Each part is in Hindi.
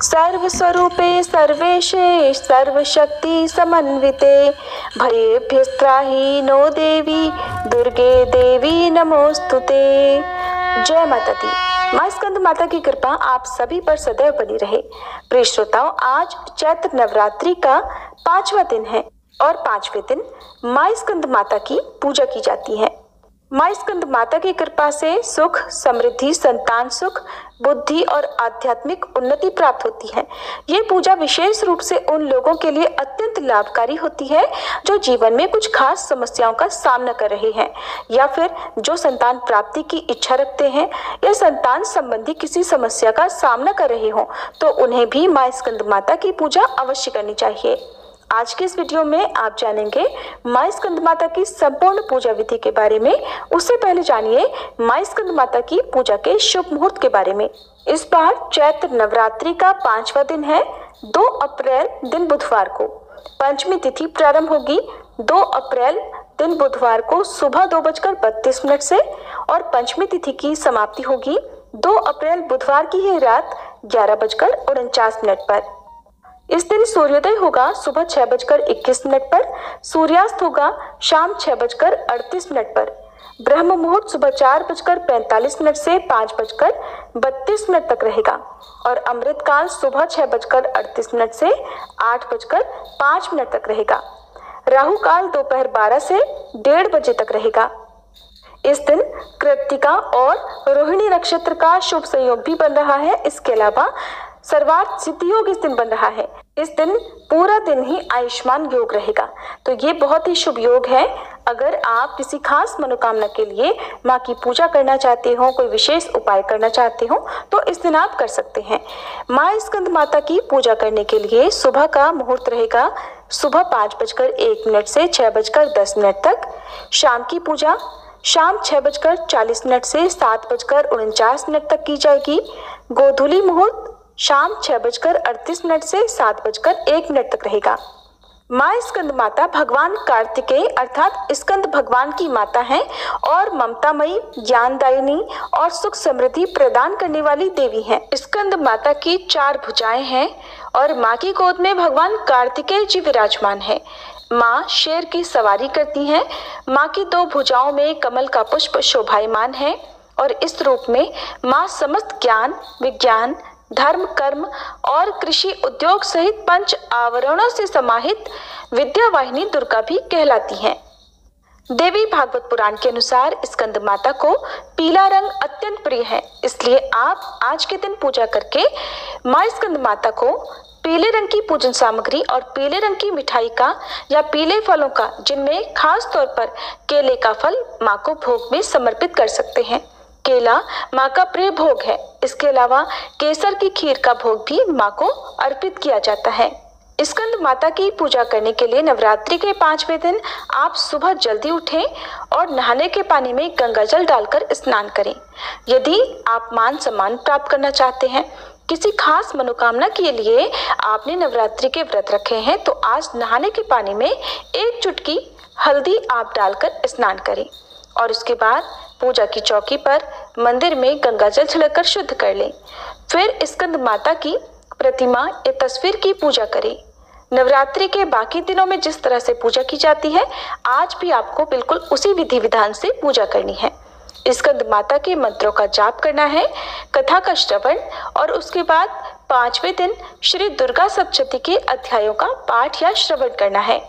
सर्वस्वरूपे सर्वेशे सर्वशक्ति समन्विते भयेभ्यस्त्राहि नो देवी दुर्गे देवी नमोस्तुते। जय माता दी। माँ स्कंद माता की कृपा आप सभी पर सदैव बनी रहे। प्रिय श्रोताओं, आज चैत्र नवरात्रि का 5वां दिन है और 5वें दिन माँ स्कंद माता की पूजा की जाती है। माँ स्कंद माता की कृपा से सुख, समृद्धि, संतान सुख, बुद्धि और आध्यात्मिक उन्नति प्राप्त होती है। ये पूजा विशेष रूप से उन लोगों के लिए अत्यंत लाभकारी होती है जो जीवन में कुछ खास समस्याओं का सामना कर रहे हैं या फिर जो संतान प्राप्ति की इच्छा रखते हैं या संतान संबंधी किसी समस्या का सामना कर रहे हो, तो उन्हें भी माँ स्कंद माता की पूजा अवश्य करनी चाहिए। आज के इस वीडियो में आप जानेंगे माँ स्कंद माता की संपूर्ण पूजा विधि के बारे में। उससे पहले जानिए माँ स्कंद माता की पूजा के शुभ मुहूर्त के बारे में। इस बार चैत्र नवरात्रि का 5वां दिन है। 2 अप्रैल दिन बुधवार को पंचमी तिथि प्रारंभ होगी। 2 अप्रैल दिन बुधवार को सुबह 2:32 से और पंचमी तिथि की समाप्ति होगी 2 अप्रैल बुधवार की ही रात 11:49 पर। इस दिन सूर्योदय होगा सुबह 6:21 पर, सूर्यास्त होगा शाम 6:38 पर। ब्रह्म मुहूर्त सुबह 4:45 से 5:32 तक रहेगा और अमृत काल सुबह 6:38 से 8:05 तक रहेगा। राहु काल दोपहर 12 से 1:30 बजे तक रहेगा। इस दिन कृत्तिका और रोहिणी नक्षत्र का शुभ संयोग भी बन रहा है। इसके अलावा सर्वार्थ सिद्धि योग इस दिन बन रहा है। इस दिन पूरा दिन ही आयुष्मान योग रहेगा, तो ये बहुत ही शुभ योग है। अगर आप किसी खास मनोकामना के लिए माँ की पूजा करना चाहते हो, कोई विशेष उपाय करना चाहते हो, तो इस दिन आप कर सकते हैं। माँ स्कंद माता की पूजा करने के लिए सुबह का मुहूर्त रहेगा सुबह 5:01 से 6:10 तक। शाम की पूजा शाम 6:40 से 7:49 तक की जाएगी। गोधूली मुहूर्त शाम 6:38 से 7:01 तक रहेगा। माँ स्कंद माता भगवान कार्तिकेय अर्थात स्कंद भगवान की माता हैं और ममतामयी, ज्ञानदायिनी और सुख समृद्धि प्रदान करने वाली देवी हैं। स्कंद माता की 4 भुजाएं हैं और माँ की गोद में भगवान कार्तिकेय जी विराजमान है। माँ शेर की सवारी करती हैं। माँ की 2 भुजाओं में कमल का पुष्प शोभायमान है और इस रूप में माँ समस्त ज्ञान, विज्ञान, धर्म, कर्म और कृषि उद्योग सहित 5 आवरणों से समाहित विद्या वाहिनी दुर्गा भी कहलाती हैं। देवी भागवत पुराण के अनुसार स्कंद माता को पीला रंग अत्यंत प्रिय है, इसलिए आप आज के दिन पूजा करके माँ स्कंद माता को पीले रंग की पूजन सामग्री और पीले रंग की मिठाई का या पीले फलों का, जिनमें खास तौर पर केले का फल, माँ को भोग में समर्पित कर सकते हैं। केला माँ का प्रिय भोग है। इसके अलावा केसर की खीर का भोग भी माँ को अर्पित किया जाता है। स्कंद माता की पूजा करने के लिए नवरात्रि के 5वें दिन आप सुबह जल्दी उठें और नहाने के पानी में गंगा जल डालकर स्नान करें। यदि आप मान सम्मान प्राप्त करना चाहते हैं, किसी खास मनोकामना के लिए आपने नवरात्रि के व्रत रखे हैं, तो आज नहाने के पानी में 1 चुटकी हल्दी आप डालकर स्नान करें और उसके बाद पूजा की चौकी पर मंदिर में गंगा जल छिड़ककर शुद्ध कर लें। फिर स्कंद माता की प्रतिमा या तस्वीर की पूजा करें। नवरात्रि के बाकी दिनों में जिस तरह से पूजा की जाती है, आज भी आपको बिल्कुल उसी विधि विधान से पूजा करनी है। स्कंद माता के मंत्रों का जाप करना है, कथा का श्रवण और उसके बाद 5वें दिन श्री दुर्गा सप्तशती के अध्यायों का पाठ या श्रवण करना है।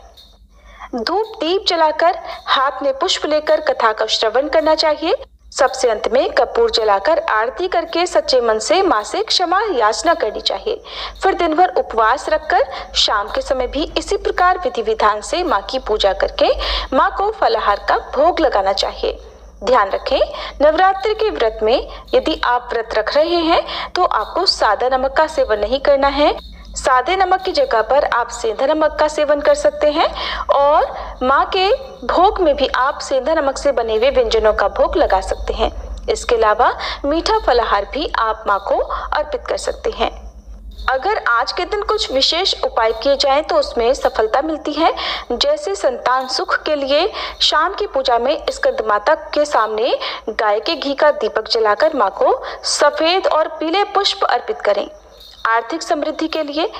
धूप दीप जलाकर हाथ में पुष्प लेकर कथा का श्रवण करना चाहिए। सबसे अंत में कपूर जलाकर आरती करके सच्चे मन से माँ से क्षमा याचना करनी चाहिए। फिर दिन भर उपवास रखकर शाम के समय भी इसी प्रकार विधि विधान से माँ की पूजा करके माँ को फलाहार का भोग लगाना चाहिए। ध्यान रखें, नवरात्रि के व्रत में यदि आप व्रत रख रहे हैं तो आपको सादा नमक का सेवन नहीं करना है। सादे नमक की जगह पर आप सेंधा नमक का सेवन कर सकते हैं और माँ के भोग में भी आप सेंधा नमक से बने हुए व्यंजनों का भोग लगा सकते हैं। इसके अलावा मीठा फलाहार भी आप माँ को अर्पित कर सकते हैं। अगर आज के दिन कुछ विशेष उपाय किए जाएं तो उसमें सफलता मिलती है। जैसे संतान सुख के लिए शाम की पूजा में स्कंद माता के सामने गाय के घी का दीपक जलाकर माँ को सफेद और पीले पुष्प अर्पित करें। आर्थिक समृद्धि के लिए,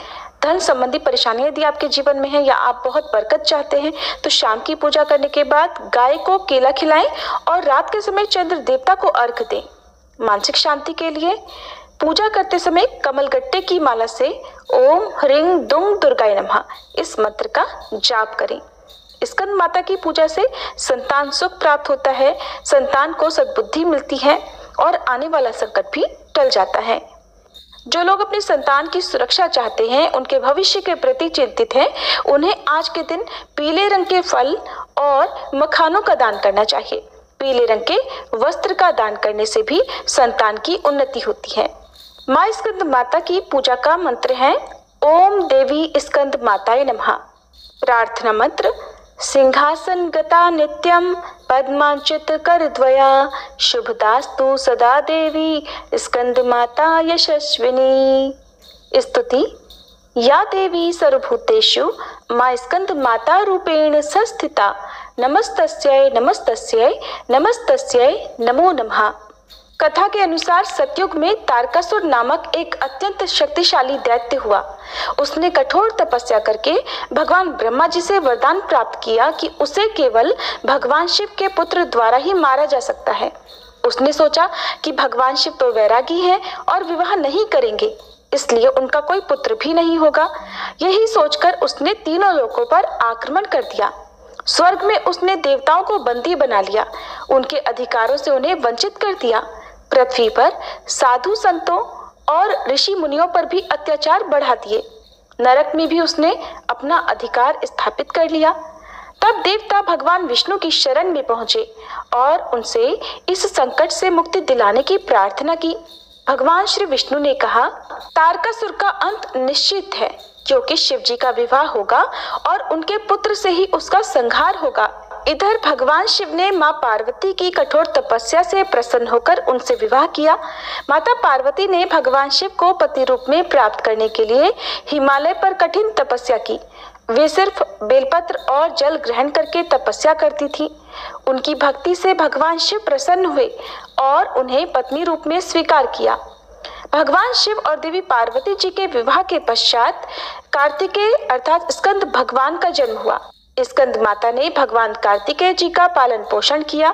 धन संबंधी परेशानियां यदि आपके जीवन में है या आप बहुत बरकत चाहते हैं तो शाम की पूजा करने के बाद गाय को केला खिलाएं और रात के समय चंद्र देवता को अर्घ दें। मानसिक शांति के लिए पूजा करते समय कमलगट्टे की माला से ओम ह्रीं दुं दुर्गाय नमः इस मंत्र का जाप करें। स्कंद माता की पूजा से संतान सुख प्राप्त होता है, संतान को सद्बुद्धि मिलती है और आने वाला संकट भी टल जाता है। जो लोग अपनी संतान की सुरक्षा चाहते हैं, उनके भविष्य के प्रति चिंतित हैं, उन्हें आज के दिन पीले रंग के फल और मखानों का दान करना चाहिए। पीले रंग के वस्त्र का दान करने से भी संतान की उन्नति होती है। माँ स्कंद माता की पूजा का मंत्र है ओम देवी स्कंद माताय नमः। प्रार्थना मंत्र सिंहासन गता नित्यम पद्मांचित कर द्वया शुभदास्तु सदा देवी स्कंद माता यशस्विनी। स्तुति या देवी सर्वभूतेषु माँ स्कंद माता रूपेण संस्थिता नमस्तस्यै नमस्तस्यै नमस्तस्यै नमो नमः। कथा के अनुसार सतयुग में तारकासुर नामक एक अत्यंत शक्तिशाली दैत्य हुआ। उसने कठोर तपस्या करके भगवान ब्रह्मा जी से वरदान प्राप्त किया कि उसे केवल भगवान शिव के पुत्र द्वारा ही मारा जा सकता है। उसने सोचा कि भगवान शिव तो वैरागी हैं और विवाह नहीं करेंगे, इसलिए उनका कोई पुत्र भी नहीं होगा। यही सोचकर उसने तीनों लोकों पर आक्रमण कर दिया। स्वर्ग में उसने देवताओं को बंदी बना लिया, उनके अधिकारों से उन्हें वंचित कर दिया। पृथ्वी पर साधु संतों और ऋषि मुनियों पर भी अत्याचार बढ़ा दिए। नरक में भी उसने अपना अधिकार स्थापित कर लिया। तब देवता भगवान विष्णु की शरण में पहुंचे और उनसे इस संकट से मुक्ति दिलाने की प्रार्थना की। भगवान श्री विष्णु ने कहा, तारकासुर का अंत निश्चित है, क्योंकि शिव जी का विवाह होगा और उनके पुत्र से ही उसका संहार होगा। इधर भगवान शिव ने माँ पार्वती की कठोर तपस्या से प्रसन्न होकर उनसे विवाह किया। माता पार्वती ने भगवान शिव को पति रूप में प्राप्त करने के लिए हिमालय पर कठिन तपस्या की। वे सिर्फ बेलपत्र और जल ग्रहण करके तपस्या करती थी। उनकी भक्ति से भगवान शिव प्रसन्न हुए और उन्हें पत्नी रूप में स्वीकार किया। भगवान शिव और देवी पार्वती जी के विवाह के पश्चात कार्तिकेय अर्थात स्कंद भगवान का जन्म हुआ। स्कंद माता ने भगवान कार्तिकेय जी का पालन पोषण किया।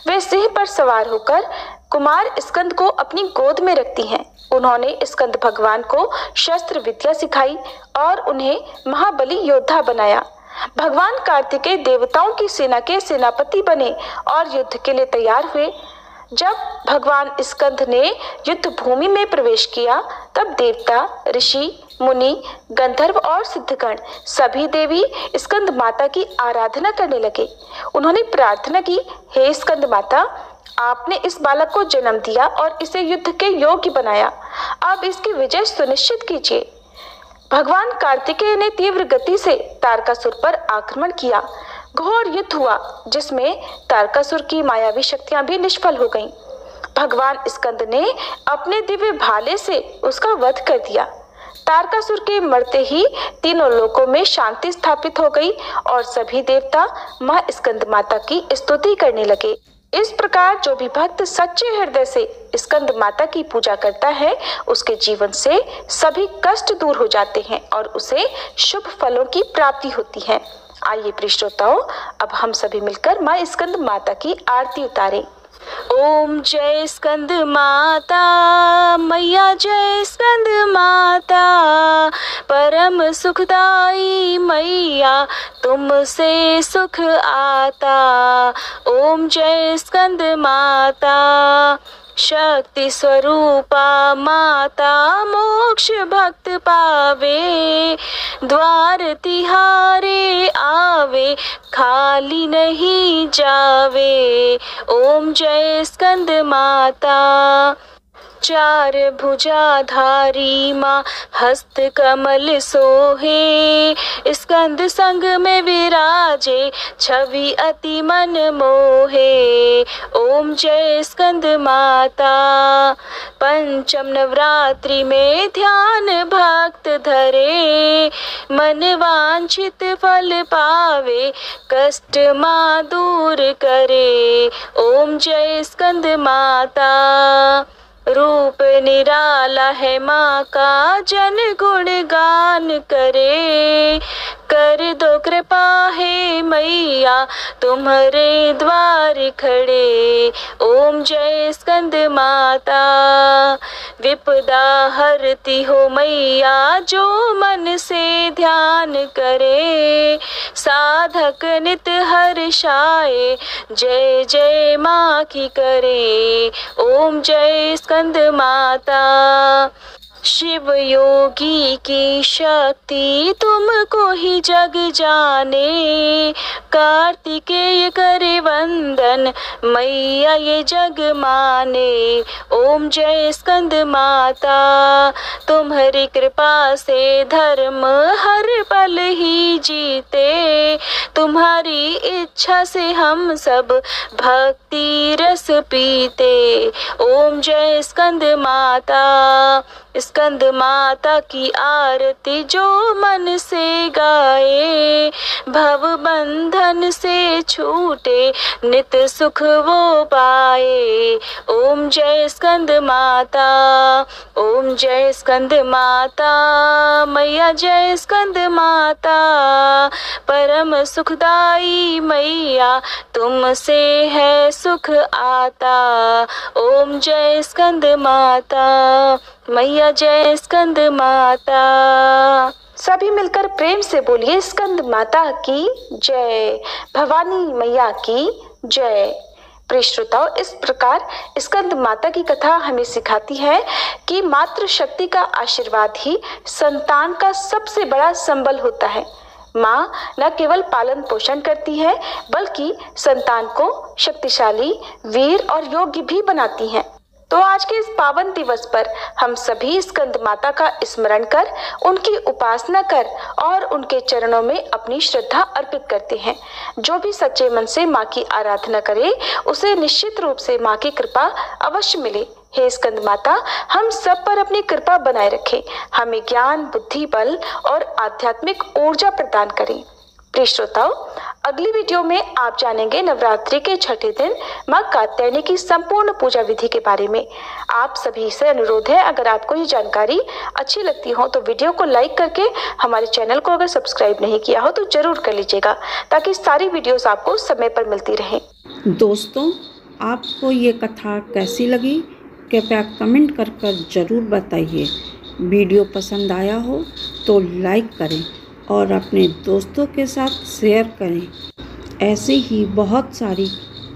वे सिंह पर सवार होकर कुमार स्कंद को अपनी गोद में रखती हैं। उन्होंने स्कंद भगवान को शस्त्र विद्या सिखाई और उन्हें महाबली योद्धा बनाया। भगवान कार्तिकेय देवताओं की सेना के सेनापति बने और युद्ध के लिए तैयार हुए। जब भगवान स्कंद ने युद्ध भूमि में प्रवेश किया, तब देवता, ऋषि, मुनि, गंधर्व और सिद्धगण सभी देवी स्कंद माता की आराधना करने लगे। उन्होंने प्रार्थना की, हे स्कंद माता, आपने इस बालक को जन्म दिया और इसे युद्ध के योग्य बनाया। अब इसकी विजय सुनिश्चित कीजिए। भगवान कार्तिकेय ने तीव्र गति से तारकासुर पर आक्रमण किया। घोर युद्ध हुआ, जिसमें तारकासुर की मायावी शक्तियां भी निष्फल हो गईं। भगवान स्कंद ने अपने दिव्य भाले से उसका वध कर दिया। तारकासुर के मरते ही तीनों लोकों में शांति स्थापित हो गई और सभी देवता माँ स्कंद माता की स्तुति करने लगे। इस प्रकार जो भी भक्त सच्चे हृदय से स्कंद माता की पूजा करता है, उसके जीवन से सभी कष्ट दूर हो जाते हैं और उसे शुभ फलों की प्राप्ति होती है। आइए प्रिय श्रोताओं, अब हम सभी मिलकर माँ स्कंद माता की आरती उतारें। ओम जय स्कंद माता मैया, जय स्कंद माता परम सुखदाई मैया, तुमसे सुख आता। ओम जय स्कंद माता शक्ति स्वरूपा माता, मोक्ष भक्त पावे, द्वार तिहारे आवे, खाली नहीं जावे। ओम जय स्कंद माता। चार भुजाधारी माँ हस्त कमल सोहे, स्कंद संग में विराजे, छवि अति मन मोहे। ओम जय स्कंद माता। पंचम नवरात्रि में ध्यान भक्त धरे, मन वांछित फल पावे, कष्ट माँ दूर करे। ओम जय स्कंद माता। रूप निराला है माँ का, जन गुण गान करे। कर दो कृपा हे मैया, तुम्हारे द्वार खड़े। ओम जय स्कंद माता। विपदा हरती हो मैया, जो मन से ध्यान करे। साधक नित हर्षाए, जय जय माँ की करे। ओम जय स्कंद माता। शिव योगी की शक्ति तुमको ही जग जाने। कार्तिकेय करे वंदन, मैया ये जग माने। ओम जय स्कंद माता। तुम्हारी कृपा से धर्म हर पल ही जीते। तुम्हारी इच्छा से हम सब भक्ति रस पीते। ओम जय स्कंद माता। स्कंद माता की आरती जो मन से गाए। भव बंधन से छूटे, नित सुख वो पाए। ओम जय स्कंद माता। ओम जय स्कंद माता। मैया जय स्कंद माता। परम सुखदाई मैया, तुमसे है सुख आता। ओम जय स्कंद माता। मैया जय स्कंद माता। सभी मिलकर प्रेम से बोलिए स्कंद माता की जय, भवानी मैया की जय। प्रिय श्रोताओ, इस प्रकार स्कंद माता की कथा हमें सिखाती है कि मातृ शक्ति का आशीर्वाद ही संतान का सबसे बड़ा संबल होता है। माँ न केवल पालन पोषण करती है, बल्कि संतान को शक्तिशाली, वीर और योग्य भी बनाती है। तो आज के इस पावन दिवस पर हम सभी स्कंद माता का स्मरण कर, उनकी उपासना कर और उनके चरणों में अपनी श्रद्धा अर्पित करते हैं। जो भी सच्चे मन से माँ की आराधना करे, उसे निश्चित रूप से माँ की कृपा अवश्य मिले। हे स्कंद माता, हम सब पर अपनी कृपा बनाए रखें, हमें ज्ञान, बुद्धि, बल और आध्यात्मिक ऊर्जा प्रदान करें। प्रिय श्रोताओ, अगली वीडियो में आप जानेंगे नवरात्रि के छठे दिन मां कात्यायनी की संपूर्ण पूजा विधि के बारे में। आप सभी से अनुरोध है, अगर आपको ये जानकारी अच्छी लगती हो तो वीडियो को लाइक करके हमारे चैनल को अगर सब्सक्राइब नहीं किया हो तो जरूर कर लीजिएगा, ताकि सारी वीडियोस आपको समय पर मिलती रहे। दोस्तों, आपको ये कथा कैसी लगी कृपया कमेंट कर ज़रूर बताइए। वीडियो पसंद आया हो तो लाइक करें और अपने दोस्तों के साथ शेयर करें। ऐसे ही बहुत सारी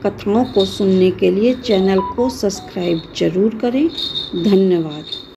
कथाओं को सुनने के लिए चैनल को सब्सक्राइब जरूर करें। धन्यवाद।